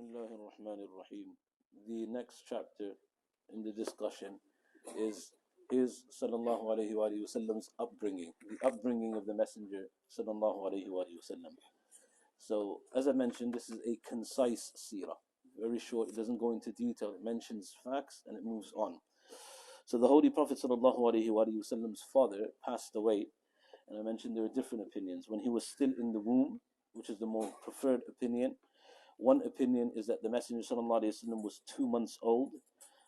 Bismillah ar-Rahman ar-Rahim. The next chapter in the discussion is his sallallahu alayhi wa sallam's upbringing, the upbringing of the Messenger sallallahu alayhi wa sallam. So, as I mentioned, this is a concise seerah, very short. It doesn't go into detail. It mentions facts and it moves on. So, the Holy Prophet sallallahu alayhi wa sallam's father passed away, and I mentioned there are different opinions. When he was still in the womb, which is the more preferred opinion. One opinion is that the Messenger ﷺ was 2 months old.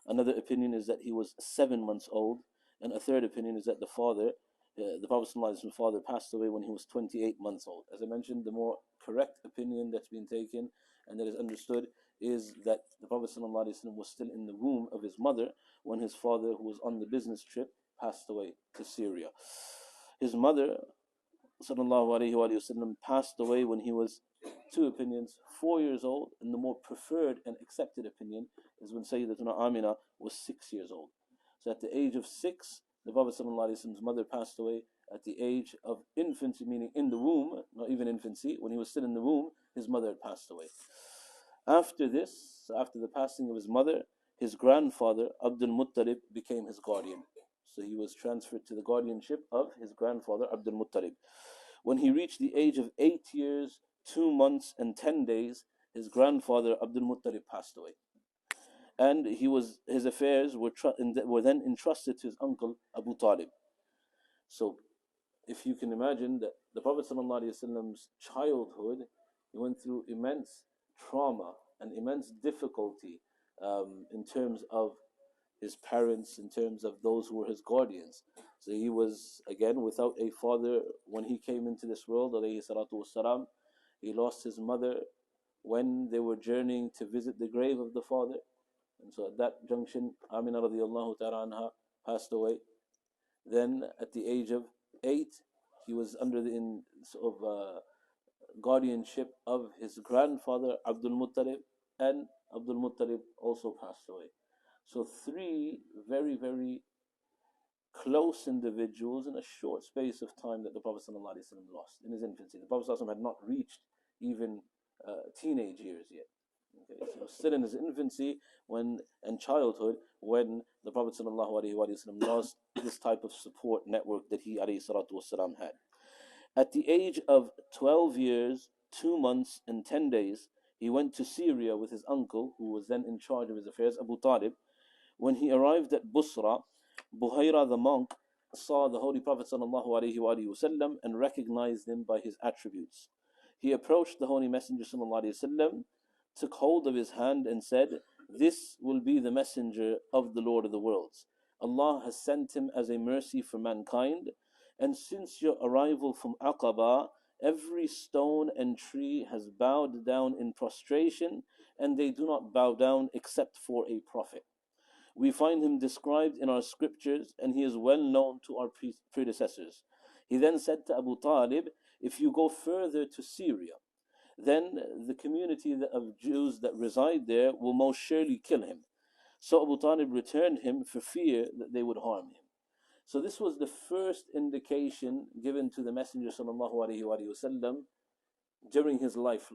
Another opinion is that he was 7 months old. And a third opinion is that the Prophet ﷺ's father passed away when he was 28 months old. As I mentioned, the more correct opinion that's been taken and that is understood is that the Prophet ﷺ was still in the womb of his mother when his father, who was on the business trip, passed away to Syria. His mother ﷺ passed away when he was, two opinions, 4 years old, and the more preferred and accepted opinion is when Sayyidatuna Amina was 6 years old. So at the age of 6, the Prophet ﷺ's mother passed away. At the age of infancy, meaning in the womb, not even infancy, when he was still in the womb, his mother had passed away. After this, after the passing of his mother, his grandfather, Abdul Muttalib, became his guardian. So he was transferred to the guardianship of his grandfather, Abdul Muttalib. When he reached the age of 8 years, 2 months, and 10 days, his grandfather, Abdul Muttalib, passed away. And his affairs were then entrusted to his uncle, Abu Talib. So, if you can imagine that the Prophet ﷺ's childhood, he went through immense trauma and immense difficulty in terms of his parents, in terms of those who were his guardians. So he was, again, without a father when he came into this world, alayhi salatu wassalam. He lost his mother when they were journeying to visit the grave of the father. And so at that junction, Amina radiallahu ta'ala anha passed away. Then at the age of 8, he was under the guardianship of his grandfather, Abdul Muttalib, and Abdul Muttalib also passed away. So 3 very, very close individuals in a short space of time that the Prophet ﷺ lost in his infancy. The Prophet ﷺ had not reached even teenage years yet. Okay, so he was still in his infancy and childhood when the Prophet ﷺ lost this type of support network that he ﷺ had. At the age of 12 years, 2 months, and 10 days, he went to Syria with his uncle, who was then in charge of his affairs, Abu Talib. When he arrived at Busra, Buhayra the monk saw the Holy Prophet ﷺ and recognized him by his attributes. He approached the Holy Messenger ﷺ, took hold of his hand and said, "This will be the messenger of the Lord of the worlds. Allah has sent him as a mercy for mankind, and since your arrival from Aqaba, every stone and tree has bowed down in prostration, and they do not bow down except for a prophet. We find him described in our scriptures, and he is well known to our predecessors." He then said to Abu Talib, "If you go further to Syria, then the community of Jews that reside there will most surely kill him." So Abu Talib returned him for fear that they would harm him. So this was the first indication given to the Messenger ﷺ during his life.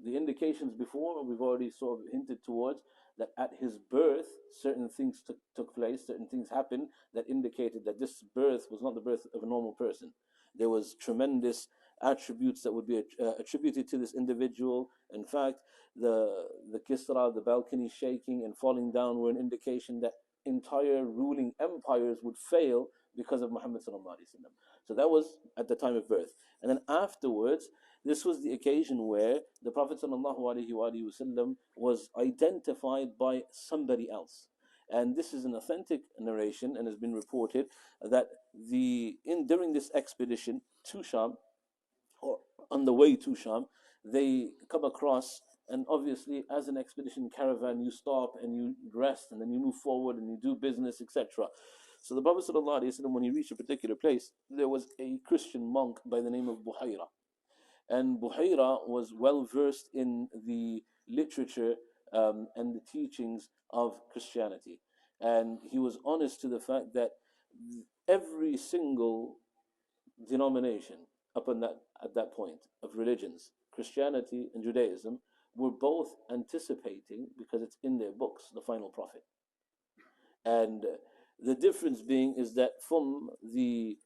The indications before, we've already sort of hinted towards that at his birth, certain things took place, certain things happened that indicated that this birth was not the birth of a normal person. There was tremendous attributes that would be attributed to this individual. In fact, the Kisra, the balcony shaking and falling down, were an indication that entire ruling empires would fail because of Muhammad sallallahu alaihi wasallam. So that was at the time of birth. And then afterwards, this was the occasion where the Prophet sallallahu alaihi wasallam was identified by somebody else. And this is an authentic narration and has been reported that during this expedition to Sham, or on the way to Sham, they come across, and obviously as an expedition caravan, you stop and you rest and then you move forward and you do business, etc. So the Prophet ﷺ, when he reached a particular place, there was a Christian monk by the name of Buhayra. And Buhayra was well versed in the literature and the teachings of Christianity. And he was honest to the fact that every single denomination at that point of religions, Christianity and Judaism, were both anticipating, because it's in their books, the final prophet. And the difference being is that from the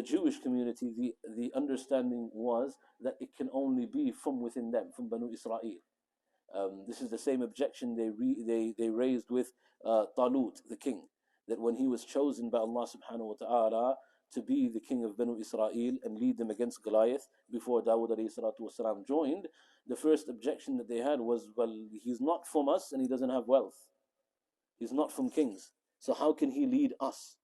Jewish community, the understanding was that it can only be from within them, from Banu Israel. This is the same objection they raised with Talut, the king, that when he was chosen by Allah subhanahu wa ta'ala to be the king of Banu Israel and lead them against Goliath before Dawood alayhi salatu wasalam joined, the first objection that they had was, well, he's not from us and he doesn't have wealth. He's not from kings. So how can he lead us?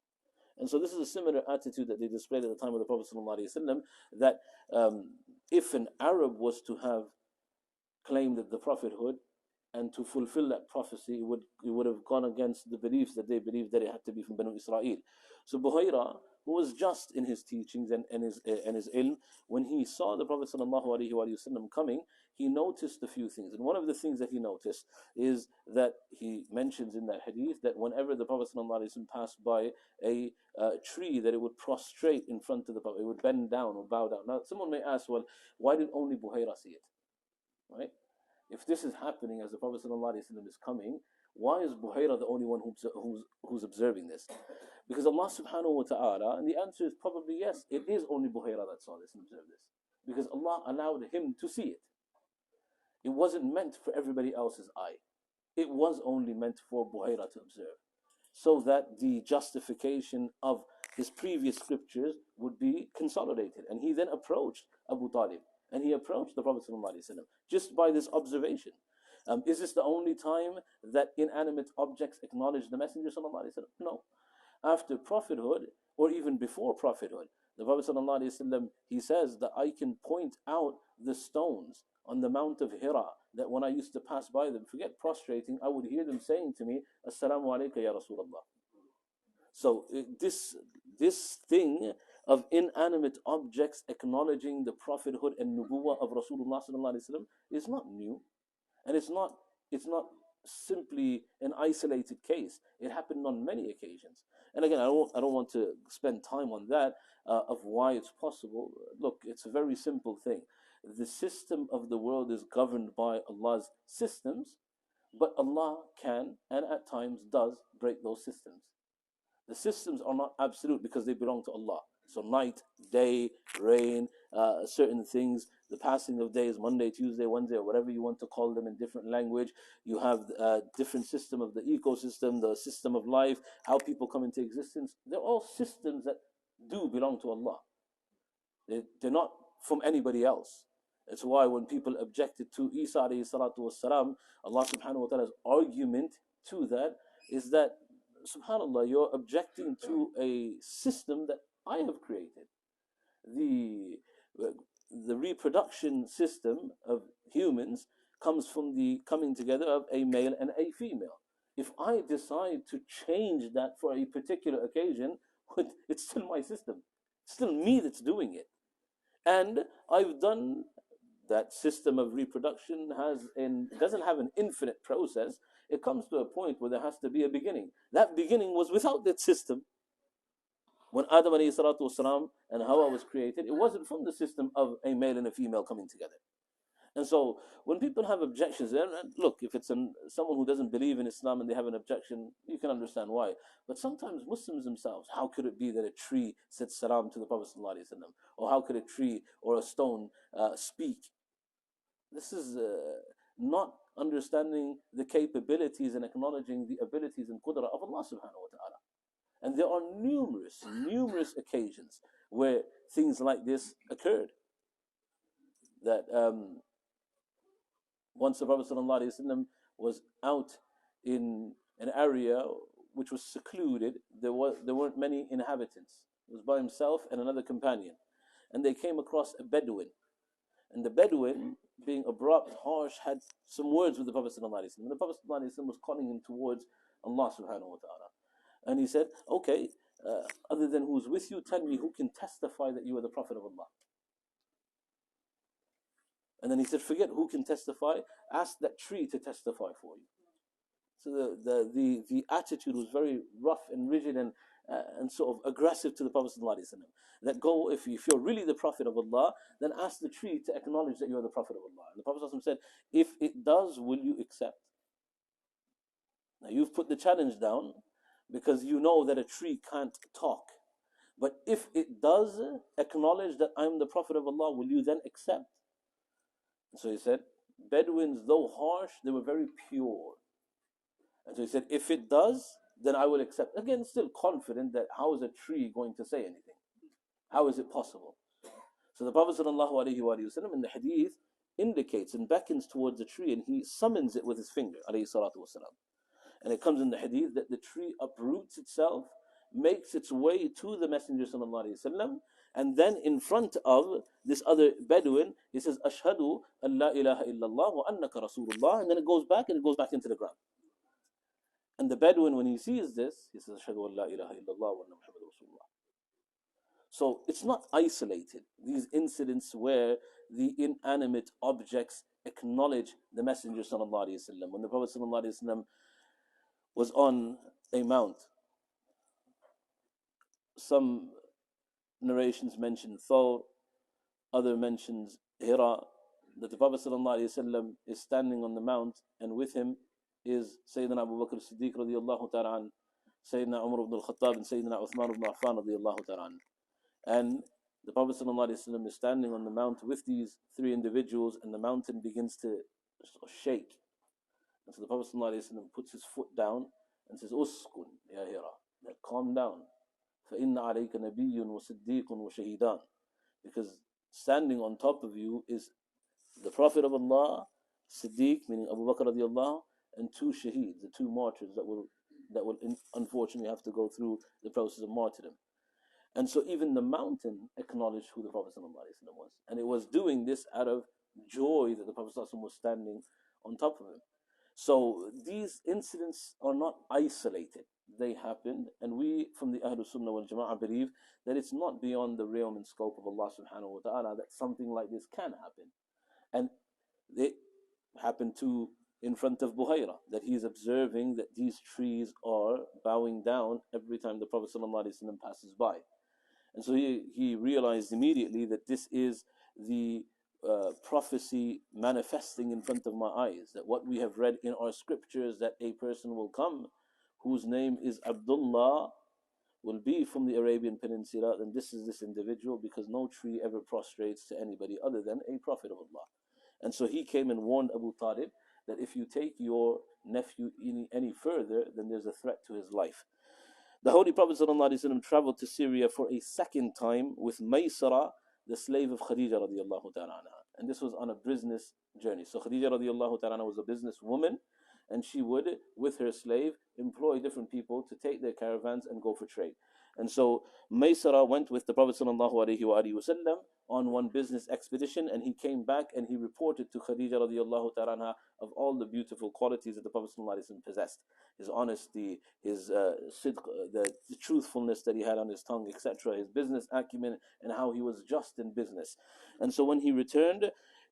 And so this is a similar attitude that they displayed at the time of the Prophet ﷺ, that if an Arab was to have claimed the prophethood and to fulfill that prophecy, it would have gone against the beliefs that they believed that it had to be from Banu Israel. So Buhayra, who was just in his teachings and his ilm, when he saw the Prophet ﷺ coming, he noticed a few things. And one of the things that he noticed is that he mentions in that hadith that whenever the Prophet ﷺ passed by a tree, that it would prostrate in front of the Prophet, it would bend down or bow down. Now, someone may ask, well, why did only Buhayra see it? Right? If this is happening as the Prophet ﷺ is coming, why is Buhayra the only one who's observing this? Because Allah subhanahu wa ta'ala, and the answer is probably yes, it is only Buhayra that saw this and observed this. Because Allah allowed him to see it. It wasn't meant for everybody else's eye. It was only meant for Buhayra to observe, so that the justification of his previous scriptures would be consolidated. And he then approached Abu Talib, and he approached the Prophet ﷺ just by this observation. Is this the only time that inanimate objects acknowledge the Messenger ﷺ? No. After prophethood, or even before prophethood, the Prophet ﷺ, he says that I can point out the stones on the Mount of Hira, that when I used to pass by them, forget prostrating, I would hear them saying to me, Assalamu alayka ya Rasulullah. So this thing of inanimate objects acknowledging the prophethood and nubuwwah of Rasulullah ﷺ is not new, and it's not simply an isolated case. It happened on many occasions. And again, I don't want to spend time on that of why it's possible. Look, it's a very simple thing. The system of the world is governed by Allah's systems, but Allah can and at times does break those systems. The systems are not absolute because they belong to Allah. So night, day, rain, certain things, the passing of days, Monday, Tuesday, Wednesday, or whatever you want to call them in different language. You have a different system of the ecosystem, the system of life, how people come into existence. They're all systems that do belong to Allah. They're not from anybody else. That's why when people objected to Isa alayhi salatu wassalam, Allah subhanahu wa ta'ala's argument to that is that, subhanAllah, you're objecting to a system that I have created. The reproduction system of humans comes from the coming together of a male and a female. If I decide to change that for a particular occasion, it's still my system. It's still me that's doing it. And I've done that system of reproduction doesn't have an infinite process. It comes to a point where there has to be a beginning. That beginning was without that system. When Adam alayhi salatu wasalam and Hawa was created, it wasn't from the system of a male and a female coming together. And so when people have objections, and look, if it's someone who doesn't believe in Islam and they have an objection, you can understand why. But sometimes Muslims themselves, how could it be that a tree said salam to the Prophet ﷺ? Or how could a tree or a stone speak? This is not understanding the capabilities and acknowledging the abilities and qudra of Allah subhanahu wa ta'ala. And there are numerous occasions where things like this occurred. That once the Prophet ﷺ was out in an area which was secluded, there weren't many inhabitants. He was by himself and another companion. And they came across a Bedouin. And the Bedouin, being abrupt, harsh, had some words with the Prophet ﷺ. And the Prophet ﷺ was calling him towards Allah subhanahu wa ta'ala. And he said, okay, other than who's with you, tell me who can testify that you are the Prophet of Allah. And then he said, forget who can testify, ask that tree to testify for you. So the attitude was very rough and rigid, and and sort of aggressive to the Prophet ﷺ, that go, if you're really the Prophet of Allah, then ask the tree to acknowledge that you're the Prophet of Allah. And the Prophet ﷺ said, if it does, will you accept? Now you've put the challenge down because you know that a tree can't talk. But if it does acknowledge that I'm the Prophet of Allah, will you then accept? And so he said, Bedouins, though harsh, they were very pure. And so he said, if it does, then I will accept. Again, still confident that how is a tree going to say anything? How is it possible? So the Prophet ﷺ in the hadith indicates and beckons towards the tree, and he summons it with his finger, alayhi salatu wasalam. And it comes in the hadith that the tree uproots itself, makes its way to the Messenger ﷺ, and then in front of this other Bedouin, he says, Ashhadu an la ilaha illallah wa annaka Rasulullah, and then it goes back into the ground. And the Bedouin, when he sees this, he says, Ashhadu an la ilaha illallah wa anna Muhammad Rasulullah. So it's not isolated, these incidents where the inanimate objects acknowledge the Messenger ﷺ. When the Prophet ﷺ was on a mount, some narrations mention Thawr, other mentions Hira, that the Prophet ﷺ is standing on the mount, and with him is Sayyidina Abu Bakr as-Siddiq radiyallahu ta'ala an, Sayyidina Umar ibn al-Khattab, and Sayyidina Uthman ibn Affan radiyallahu ta'ala an. And the Prophet ﷺ is standing on the mount with these three individuals, and the mountain begins to shake. And so the Prophet ﷺ puts his foot down and says, Uskun, ya Hira, calm down. فَإِنَّ عَلَيْكَ نَبِيٌّ وَصِدِّيقٌ وَشَهِيدًا. Because standing on top of you is the Prophet of Allah, Siddiq, meaning Abu Bakr radiallahu, and two shaheeds, the two martyrs that will unfortunately have to go through the process of martyrdom. And so even the mountain acknowledged who the Prophet ﷺ was. And it was doing this out of joy that the Prophet ﷺ was standing on top of him. So these incidents are not isolated. They happened, and we from the Ahlul Sunnah wal Jama'ah believe that it's not beyond the realm and scope of Allah subhanahu wa ta'ala that something like this can happen. And it happened too in front of Buhaira, that he's observing that these trees are bowing down every time the Prophet ﷺ passes by. And so he realized immediately that this is the prophecy manifesting in front of my eyes, that what we have read in our scriptures, that a person will come whose name is Abdullah, will be from the Arabian Peninsula, then this is this individual, because no tree ever prostrates to anybody other than a prophet of Allah. And so he came and warned Abu Talib that if you take your nephew any further, then there's a threat to his life. The Holy Prophet ﷺ traveled to Syria for a second time with Maysara, the slave of Khadija radiallahu ta'ala anha. And this was on a business journey. So Khadija radiallahu ta'ala anha was a business woman, and she would, with her slave, employ different people to take their caravans and go for trade. And so Maysara went with the Prophet ﷺ on one business expedition, and he came back and he reported to Khadija radiallahu ta'ala anha of all the beautiful qualities that the Prophet ﷺ possessed. His honesty, his sidq, the truthfulness that he had on his tongue, etc., his business acumen, and how he was just in business. And so when he returned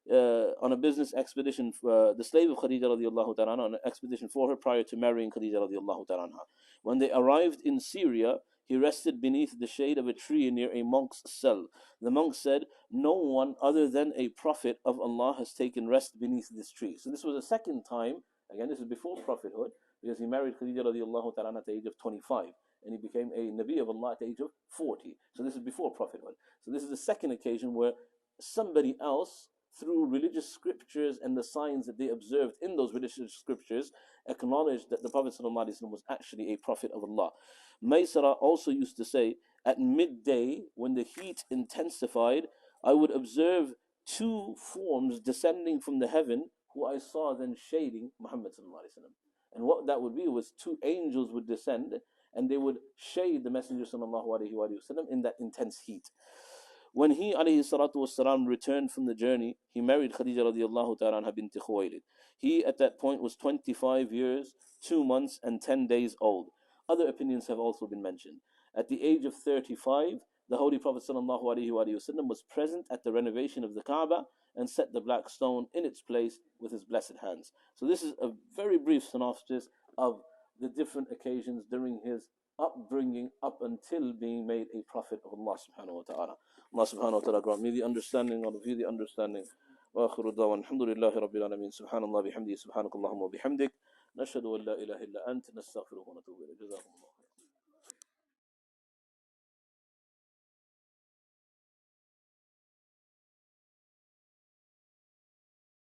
on a business expedition, the slave of Khadija radiallahu ta'ala anha, on an expedition for her prior to marrying Khadija radiallahu ta'ala anha. When they arrived in Syria, he rested beneath the shade of a tree near a monk's cell. The monk said, no one other than a prophet of Allah has taken rest beneath this tree. So this was a second time, again this is before prophethood, because he married Khadija radiallahu ta'ala at the age of 25, and he became a Nabi of Allah at the age of 40. So this is before prophethood. So this is the second occasion where somebody else, through religious scriptures and the signs that they observed in those religious scriptures, acknowledged that the Prophet ﷺ was actually a prophet of Allah. Maysara also used to say, at midday, when the heat intensified, I would observe two forms descending from the heaven, who I saw then shading Muhammad ﷺ. And what that would be was two angels would descend, and they would shade the Messenger ﷺ in that intense heat. When he alayhi salatu wasalam returned from the journey, he married Khadija radiallahu ta'ala anha bint Khuwaylid. He at that point was 25 years, 2 months and 10 days old. Other opinions have also been mentioned. At the age of 35, the Holy Prophet sallallahu alaihi wasallam was present at the renovation of the Kaaba and set the black stone in its place with his blessed hands. So this is a very brief synopsis of the different occasions during his upbringing up until being made a prophet of Allah subhanahu wa ta'ala. Allah subhanahu wa ta'ala grant me the understanding, all of you the understanding. وآخر دعوانا الحمد لله رب العالمين سبحان الله بحمده سبحانك اللهم وبحمدك نشهد أن لا إله إلا أنت نستغفرك ونتوب إليك جزاكم الله